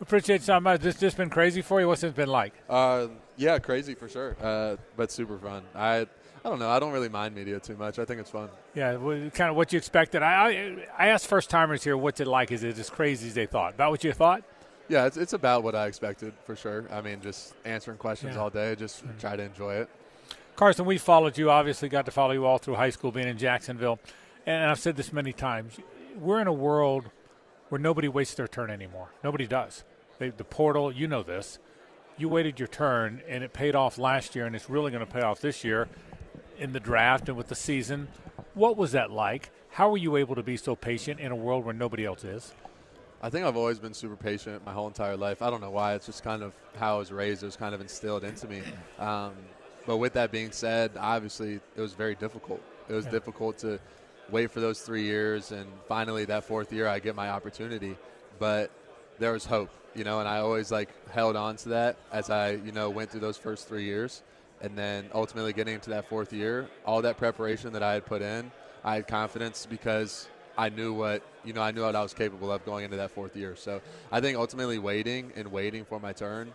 Appreciate you. Has this just been crazy for you? What's it been like? Yeah, crazy for sure, but super fun. I don't know. I don't really mind media too much. I think it's fun. Yeah, kind of what you expected. I asked first-timers here, what's it like? Is it as crazy as they thought? About what you thought? Yeah, it's about what I expected for sure. I mean, just answering questions all day, just try to enjoy it. Carson, we followed you, obviously got to follow you all through high school being in Jacksonville. And I've said this many times. We're in a world where nobody waits their turn anymore. Nobody does. The portal, you know this. You waited your turn, and it paid off last year, and it's really going to pay off this year in the draft and with the season. What was that like? How were you able to be so patient in a world where nobody else is? I think I've always been super patient my whole entire life. I don't know why. It's just kind of how I was raised. It was kind of instilled into me. But with that being said, obviously it was very difficult. It was difficult to wait for those 3 years, and finally that fourth year I get my opportunity. But there was hope, and I always held on to that as I, went through those first 3 years. And then ultimately getting into that fourth year, all that preparation that I had put in, I had confidence because I knew what I was capable of going into that fourth year. So I think ultimately waiting for my turn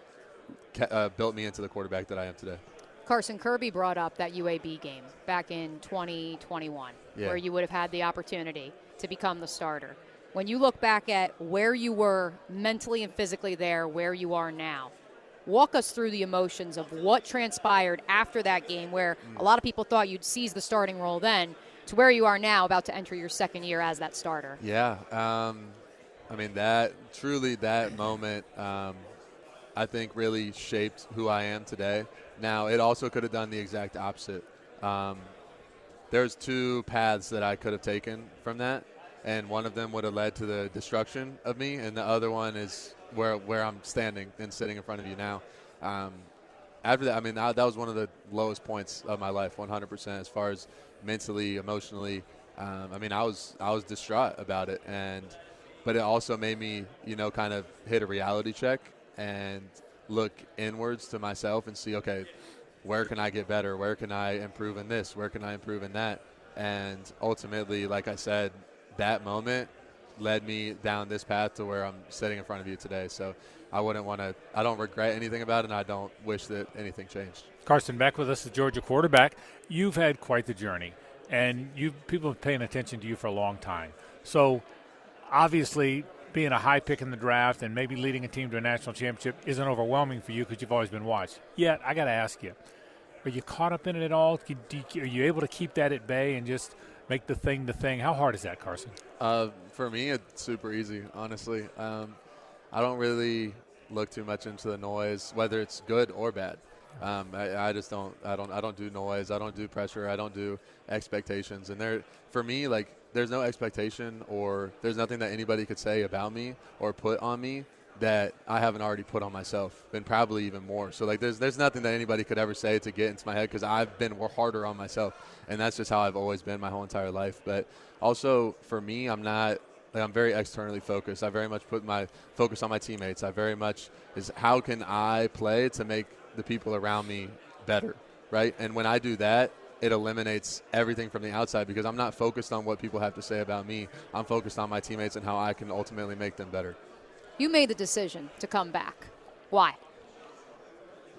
built me into the quarterback that I am today. Carson, Kirby brought up that UAB game back in 2021 where you would have had the opportunity to become the starter. When you look back at where you were mentally and physically there, where you are now, walk us through the emotions of what transpired after that game where a lot of people thought you'd seize the starting role then to where you are now about to enter your second year as that starter. Yeah. I mean, that moment, I think really shaped who I am today. Now, it also could have done the exact opposite. There's two paths that I could have taken from that, and one of them would have led to the destruction of me, and the other one is where I'm standing and sitting in front of you now. After that, I mean, that was one of the lowest points of my life, 100%, as far as mentally, emotionally. I mean, I was distraught about it, but it also made me, kind of hit a reality check and look inwards to myself and see, okay, where can I get better? Where can I improve in this? Where can I improve in that? And ultimately, like I said, that moment led me down this path to where I'm sitting in front of you today. So I don't regret anything about it, and I don't wish that anything changed. Carson Beck with us, the Georgia quarterback. You've had quite the journey, and people have been paying attention to you for a long time. So obviously being a high pick in the draft and maybe leading a team to a national championship isn't overwhelming for you because you've always been watched. Yet, I got to ask you, are you caught up in it at all? Are you able to keep that at bay and just make the thing? How hard is that, Carson? For me, it's super easy, honestly. I don't really look too much into the noise, whether it's good or bad. I just don't. I don't do noise. I don't do pressure. I don't do expectations. And for me, there's no expectation or there's nothing that anybody could say about me or put on me that I haven't already put on myself, and probably even more. So there's nothing that anybody could ever say to get into my head because I've been harder on myself, and that's just how I've always been my whole entire life. But also for me, I'm very externally focused. I very much put my focus on my teammates. I very much is how can I play to make the people around me better, right? And when I do that, it eliminates everything from the outside because I'm not focused on what people have to say about me. I'm focused on my teammates and how I can ultimately make them better. You made the decision to come back. Why?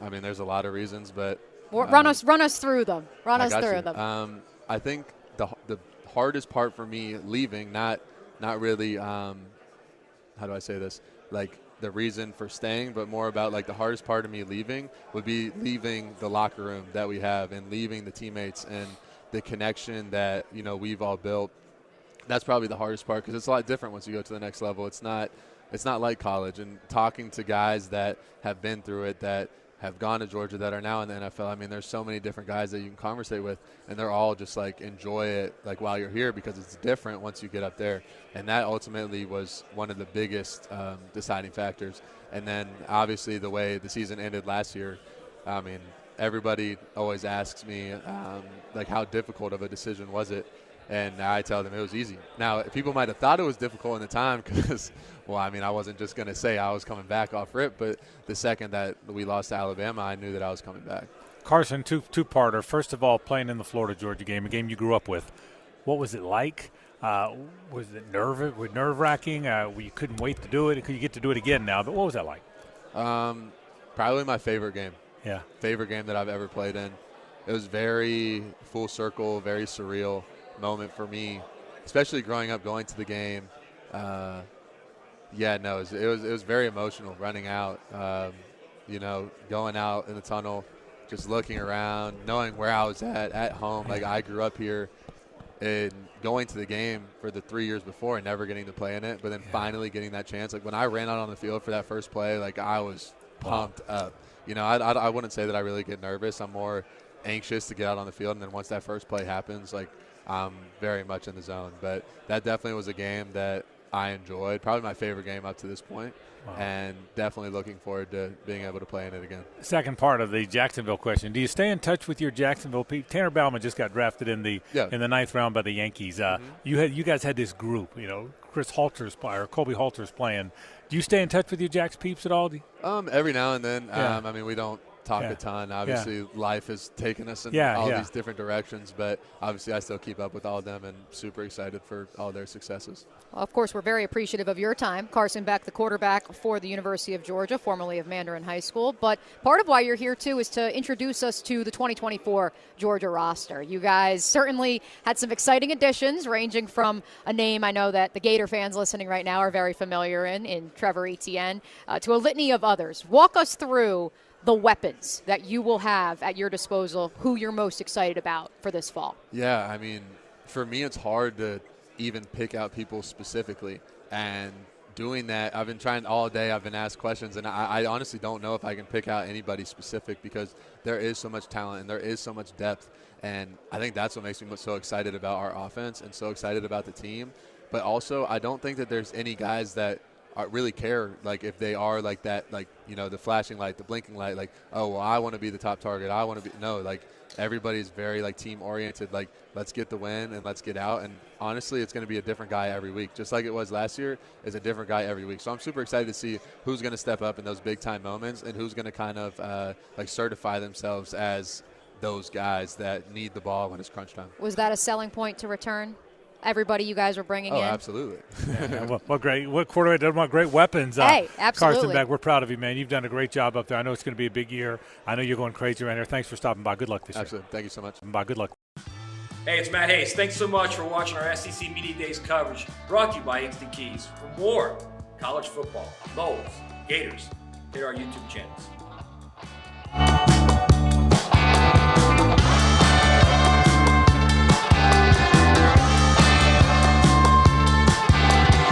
I mean, there's a lot of reasons, but run us through them. Run us through them. I think the hardest part for me leaving, not really, how do I say this? The reason for staying, but more about the hardest part of me leaving would be leaving the locker room that we have and leaving the teammates and the connection that, we've all built. That's probably the hardest part because it's a lot different once you go to the next level. It's not like college, and talking to guys that have been through it, that have gone to Georgia, that are now in the NFL. I mean, there's so many different guys that you can conversate with, and they're all just enjoy it while you're here because it's different once you get up there. And that ultimately was one of the biggest deciding factors. And then obviously the way the season ended last year, I mean, everybody always asks me how difficult of a decision was it? And I tell them it was easy. Now, people might have thought it was difficult in the time because, I wasn't just going to say I was coming back off rip, but the second that we lost to Alabama, I knew that I was coming back. Carson, two-parter. First of all, playing in the Florida-Georgia game, a game you grew up with. What was it like? Was it nerve-wracking? You couldn't wait to do it. Could you get to do it again now? But what was that like? Probably my favorite game. Yeah. Favorite game that I've ever played in. It was very full circle, very surreal moment for me, especially growing up, going to the game. It was very emotional running out, going out in the tunnel, just looking around, knowing where I was at home. Like, I grew up here and going to the game for the 3 years before and never getting to play in it, but then finally getting that chance. Like, when I ran out on the field for that first play, like, I was pumped up. I wouldn't say that I really get nervous. I'm more anxious to get out on the field, and then once that first play happens, like, I'm very much in the zone. But that definitely was a game that I enjoyed, probably my favorite game up to this point. Wow. And definitely looking forward to being able to play in it again. Second part of the Jacksonville question: do you stay in touch with your Jacksonville people? Tanner Bauman just got drafted in the ninth round by the Yankees. You guys had this group. Chris Halter's or Colby Halter's playing. Do you stay in touch with your Jacks peeps at all? Every now and then. We don't talk a ton. Obviously, life has taken us in all these different directions, but obviously I still keep up with all of them and super excited for all their successes. Well, of course, we're very appreciative of your time. Carson Beck, the quarterback for the University of Georgia, formerly of Mandarin High School. But part of why you're here, too, is to introduce us to the 2024 Georgia roster. You guys certainly had some exciting additions, ranging from a name I know that the Gator fans listening right now are very familiar in Trevor Etienne, to a litany of others. Walk us through the weapons that you will have at your disposal, who you're most excited about for this fall. Yeah, for me it's hard to even pick out people specifically. And doing that, I've been trying all day. I've been asked questions, and I honestly don't know if I can pick out anybody specific because there is so much talent and there is so much depth. And I think that's what makes me so excited about our offense and so excited about the team. But also, I don't think that there's any guys that really care, like, if they are like that, like, the flashing light, the blinking light, like, oh, well, I want to be the top target. I want to be – no, like, everybody's very, like, team-oriented. Like, let's get the win and let's get out. And honestly, it's going to be a different guy every week. Just like it was last year, it's a different guy every week. So I'm super excited to see who's going to step up in those big-time moments and who's going to kind of, certify themselves as those guys that need the ball when it's crunch time. Was that a selling point to return? Everybody you guys were bringing in? Oh, absolutely. What quarterback doesn't want great weapons? Hey, absolutely. Carson Beck, we're proud of you, man. You've done a great job up there. I know it's going to be a big year. I know you're going crazy around here. Thanks for stopping by. Good luck this year. Absolutely. Thank you so much. Bye. Good luck. Hey, it's Matt Hayes. Thanks so much for watching our SEC Media Days coverage, brought to you by Instant Keys. For more college football, Noles, Gators, hit our YouTube channels.